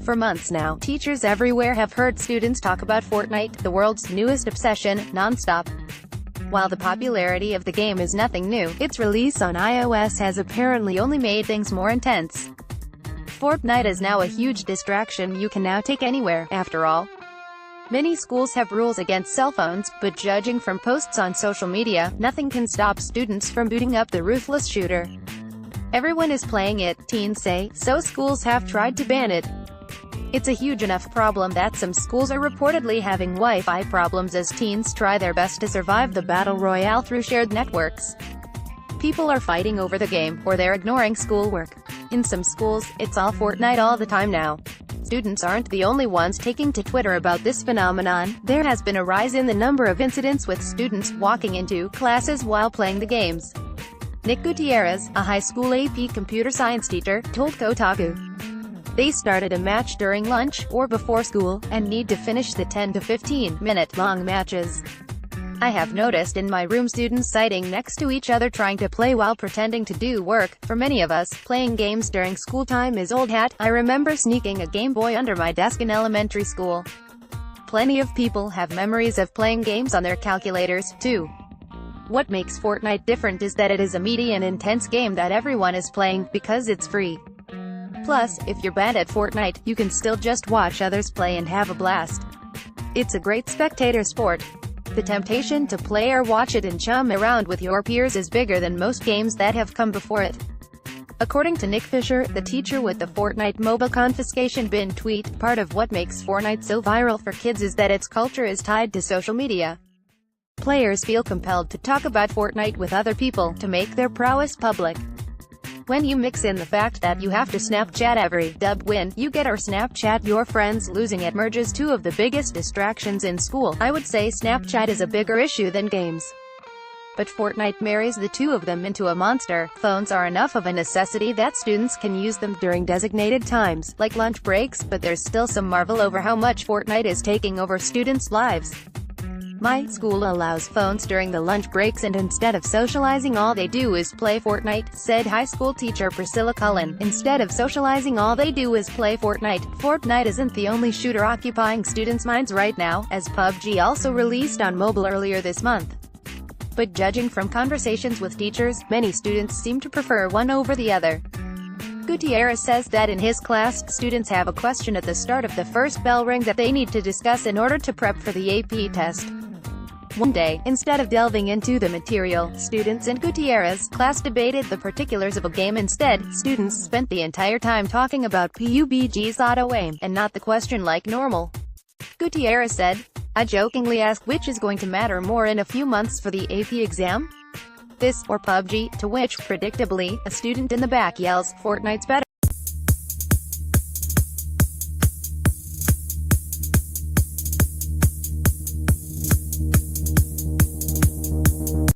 For months now, teachers everywhere have heard students talk about Fortnite, the world's newest obsession, non-stop. While the popularity of the game is nothing new, its release on iOS has apparently only made things more intense. Fortnite is now a huge distraction you can now take anywhere, after all. Many schools have rules against cell phones, but judging from posts on social media, nothing can stop students from booting up the ruthless shooter. Everyone is playing it, teens say, so schools have tried to ban it. It's a huge enough problem that some schools are reportedly having Wi-Fi problems as teens try their best to survive the battle royale through shared networks. People are fighting over the game, or they're ignoring schoolwork. In some schools, it's all Fortnite all the time now. Students aren't the only ones taking to Twitter about this phenomenon. There has been a rise in the number of incidents with students walking into classes while playing the games. Nick Gutierrez, a high school AP computer science teacher, told Kotaku. They started a match during lunch, or before school, and need to finish the 10 to 15-minute long matches. I have noticed in my room students sitting next to each other trying to play while pretending to do work. For many of us, playing games during school time is old hat. I remember sneaking a Game Boy under my desk in elementary school. Plenty of people have memories of playing games on their calculators, too. What makes Fortnite different is that it is a meaty and intense game that everyone is playing, because it's free. Plus, if you're bad at Fortnite, you can still just watch others play and have a blast. It's a great spectator sport. The temptation to play or watch it and chum around with your peers is bigger than most games that have come before it. According to Nick Fisher, the teacher with the Fortnite mobile confiscation bin tweet, part of what makes Fortnite so viral for kids is that its culture is tied to social media. Players feel compelled to talk about Fortnite with other people, to make their prowess public. When you mix in the fact that you have to Snapchat every win you get or Snapchat your friends losing it merges two of the biggest distractions in school, I would say Snapchat is a bigger issue than games. But Fortnite marries the two of them into a monster. Phones are enough of a necessity that students can use them during designated times, like lunch breaks, but there's still some marvel over how much Fortnite is taking over students' lives. My school allows phones during the lunch breaks and instead of socializing all they do is play Fortnite, said high school teacher Priscilla Cullen. Instead of socializing all they do is play Fortnite. Fortnite isn't the only shooter occupying students' minds right now, as PUBG also released on mobile earlier this month. But judging from conversations with teachers, many students seem to prefer one over the other. Gutierrez says that in his class, students have a question at the start of the first bell ring that they need to discuss in order to prep for the AP test. One day, instead of delving into the material, students in Gutierrez's class debated the particulars of a game instead. Students spent the entire time talking about PUBG's auto-aim, and not the question like normal. Gutierrez said, I jokingly asked which is going to matter more in a few months for the AP exam? This, or PUBG, to which, predictably, a student in the back yells, Fortnite's better.